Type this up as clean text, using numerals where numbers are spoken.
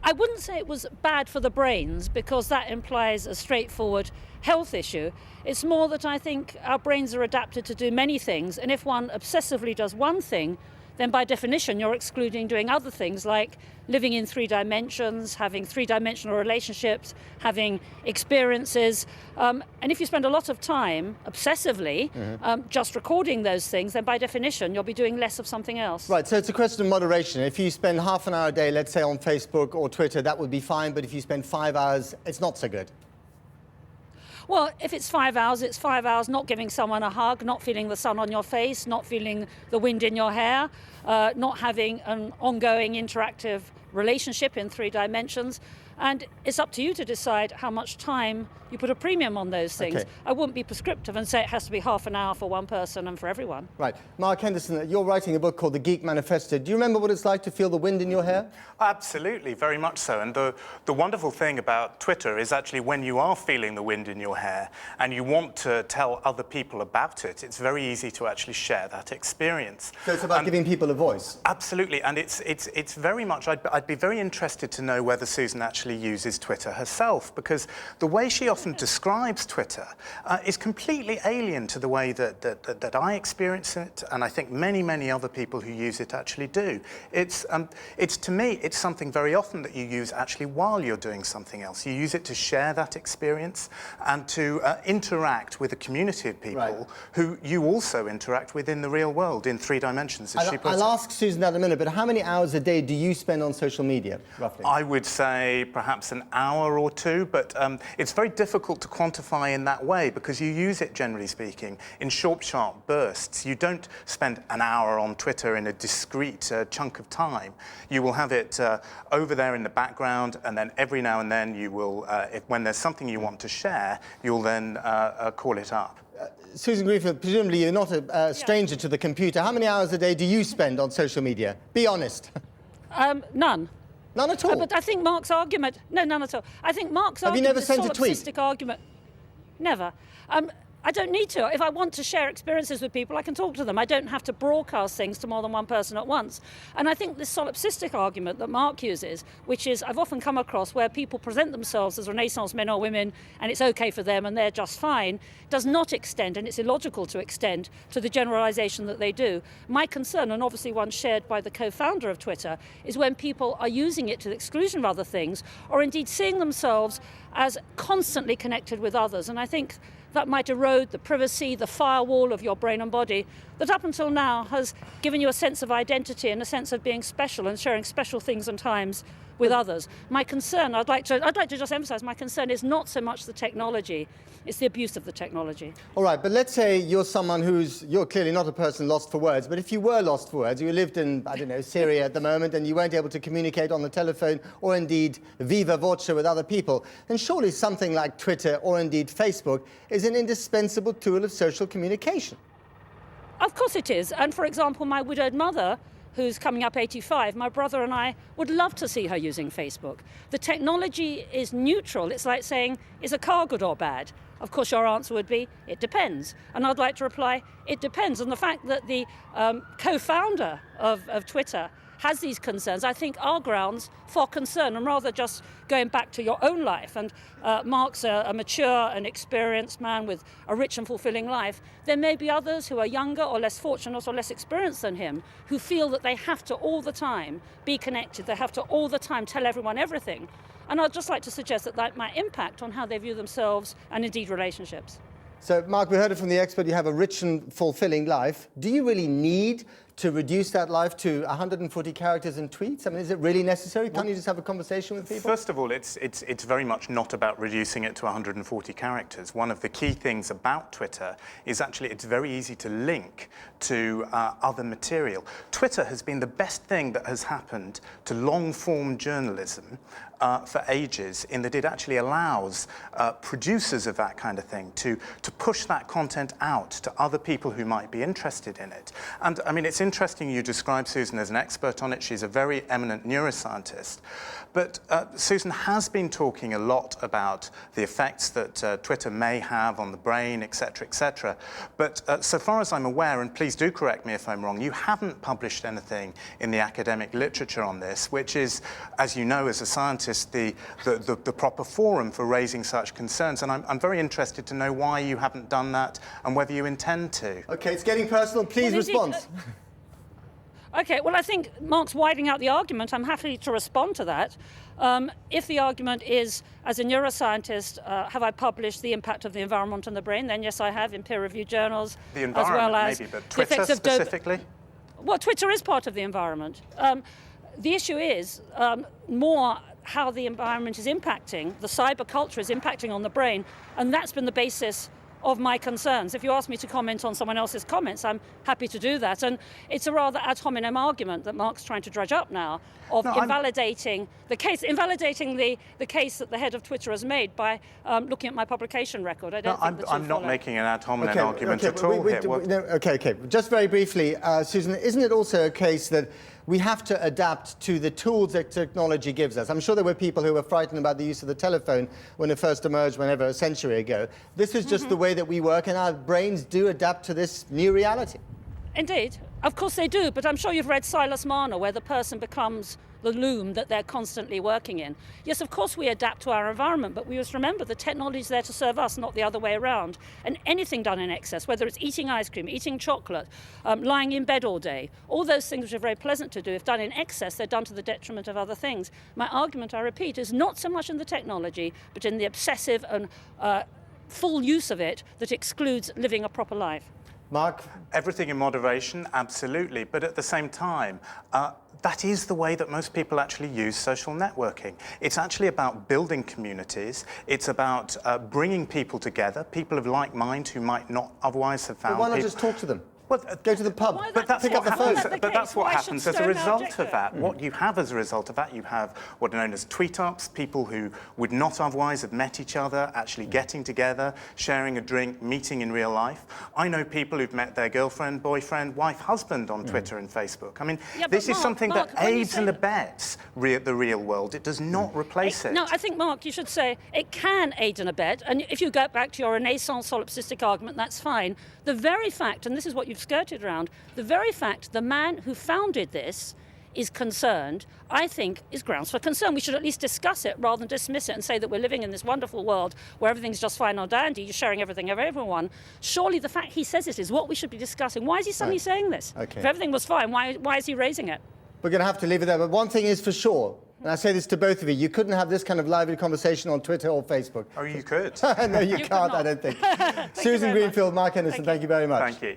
I wouldn't say it was bad for the brains, because that implies a straightforward health issue. It's more that I think our brains are adapted to do many things, and if one obsessively does one thing, then by definition you're excluding doing other things like living in 3 dimensions, having 3-dimensional relationships, having experiences. And if you spend a lot of time obsessively just recording those things, then by definition you'll be doing less of something else. Right, so it's a question of moderation. If you spend half an hour a day, let's say on Facebook or Twitter, that would be fine, but if you spend 5 hours, it's not so good. Well, if it's 5 hours, it's 5 hours not giving someone a hug, not feeling the sun on your face, not feeling the wind in your hair, not having an ongoing interactive relationship in 3 dimensions. And it's up to you to decide how much time you put a premium on those things. Okay. I wouldn't be prescriptive and say it has to be half an hour for one person and for everyone. Right. Mark Henderson, you're writing a book called The Geek Manifesto. Do you remember what it's like to feel the wind in your hair? Absolutely, very much so. And the wonderful thing about Twitter is actually when you are feeling the wind in your hair and you want to tell other people about it, it's very easy to actually share that experience. So it's about giving people a voice? Absolutely, and it's very much, I'd be very interested to know whether Susan actually uses Twitter herself, because the way she often describes Twitter is completely alien to the way that I experience it, and I think many, many other people who use it actually do. It's to me, it's something very often that you use actually while you're doing something else. You use it to share that experience and to interact with a community of people who you also interact with in the real world in 3 dimensions, as she puts it. I'll ask Susan that in a minute, but how many hours a day do you spend on social media, roughly? I would say perhaps an hour or 2, but it's very difficult to quantify in that way because you use it, generally speaking, in short, sharp bursts. You don't spend an hour on Twitter in a discrete chunk of time. You will have it over there in the background, and then every now and then you will, when there's something you want to share, you'll then call it up. Susan Greenfield, presumably you're not a stranger to the computer. How many hours a day do you spend on social media? Be honest. None. None at all? But I think Mark's argument... No, none at all. I think Mark's Have you argument... never sent a tweet? Solipsistic argument... Never. I don't need to. If I want to share experiences with people, I can talk to them. I don't have to broadcast things to more than one person at once. And I think this solipsistic argument that Mark uses, which is I've often come across where people present themselves as Renaissance men or women and it's okay for them and they're just fine, does not extend, and it's illogical to extend, to the generalization that they do. My concern, and obviously one shared by the co-founder of Twitter, is when people are using it to the exclusion of other things, or indeed seeing themselves as constantly connected with others. And I think that might erode the privacy, the firewall of your brain and body that up until now has given you a sense of identity and a sense of being special and sharing special things and times with others. My concern, I'd like to just emphasize, my concern is not so much the technology, it's the abuse of the technology. All right, but let's say you're someone you're clearly not a person lost for words, but if you were lost for words, you lived in, I don't know, Syria at the moment, and you weren't able to communicate on the telephone or indeed viva voce with other people, then surely something like Twitter or indeed Facebook is an indispensable tool of social communication. Of course it is. And for example, my widowed mother, who's coming up 85, my brother and I would love to see her using Facebook. The technology is neutral. It's like saying, is a car good or bad? Of course, your answer would be, it depends. And I'd like to reply, it depends. And the fact that the co-founder of Twitter has these concerns, I think are grounds for concern, and rather just going back to your own life. And Mark's a mature and experienced man with a rich and fulfilling life. There may be others who are younger or less fortunate or less experienced than him who feel that they have to all the time be connected, they have to all the time tell everyone everything. And I'd just like to suggest that that might impact on how they view themselves and indeed relationships. So, Mark, we heard it from the expert, you have a rich and fulfilling life. Do you really need to reduce that life to 140 characters and tweets? I mean, is it really necessary? Can't you just have a conversation with people? First of all, it's very much not about reducing it to 140 characters. One of the key things about Twitter is actually it's very easy to link to other material. Twitter has been the best thing that has happened to long-form journalism for ages, in that it actually allows producers of that kind of thing to push that content out to other people who might be interested in it. And I mean, it's interesting you describe Susan as an expert on it. She's a very eminent neuroscientist. But Susan has been talking a lot about the effects that Twitter may have on the brain, etc., etc. But so far as I'm aware, and please do correct me if I'm wrong, you haven't published anything in the academic literature on this, which is, as you know, as a scientist, the proper forum for raising such concerns. And I'm very interested to know why you haven't done that and whether you intend to. OK, it's getting personal. Please respond. OK, well, I think Mark's widening out the argument. I'm happy to respond to that. If the argument is, as a neuroscientist, have I published the impact of the environment on the brain, then yes, I have in peer-reviewed journals. The environment, as well as maybe, but Twitter specifically? Well, Twitter is part of the environment. The issue is more how the environment is impacting, the cyber culture is impacting on the brain, and that's been the basis of my concerns. If you ask me to comment on someone else's comments, I'm happy to do that. And it's a rather ad hominem argument that Mark's trying to dredge up now of invalidating the case that the head of Twitter has made by looking at my publication record. I don't think the two I'm not follow. making an ad hominem argument at all here. OK. Just very briefly, Susan, isn't it also a case that we have to adapt to the tools that technology gives us? I'm sure there were people who were frightened about the use of the telephone when it first emerged, whenever, a century ago. This is just the way that we work, and our brains do adapt to this new reality. Indeed. Of course they do, but I'm sure you've read Silas Marner, where the person becomes the loom that they're constantly working in. Yes, of course we adapt to our environment, but we must remember the technology is there to serve us, not the other way around. And anything done in excess, whether it's eating ice cream, eating chocolate, lying in bed all day, all those things which are very pleasant to do, if done in excess, they're done to the detriment of other things. My argument, I repeat, is not so much in the technology, but in the obsessive and full use of it that excludes living a proper life. Mark? Everything in moderation, absolutely. But at the same time, that is the way that most people actually use social networking. It's actually about building communities. It's about bringing people together, people of like mind who might not otherwise have found. Well, why not just talk to them? Well, go to the pub, but that's pick up the phone. But that's what happens as a result of that. What you have as a result of that, you have what are known as tweet-ups, people who would not otherwise have met each other, actually getting together, sharing a drink, meeting in real life. I know people who've met their girlfriend, boyfriend, wife, husband on Twitter and Facebook. I mean, this is something that aids and abets the real world. It does not replace it. No, I think, Mark, you should say it can aid and abet. And if you go back to your Renaissance solipsistic argument, that's fine. The very fact, and this is what you've skirted around, the very fact the man who founded this is concerned, I think, is grounds for concern. We should at least discuss it rather than dismiss it and say that we're living in this wonderful world where everything's just fine or dandy, you're sharing everything of everyone. Surely the fact he says it is what we should be discussing. Why is he suddenly saying this? Okay. If everything was fine, why is he raising it? We're going to have to leave it there, but one thing is for sure, and I say this to both of you couldn't have this kind of lively conversation on Twitter or Facebook. Oh, you could. No, you can't, I don't think. Susan Greenfield, Mark Henderson, thank you very much. Thank you.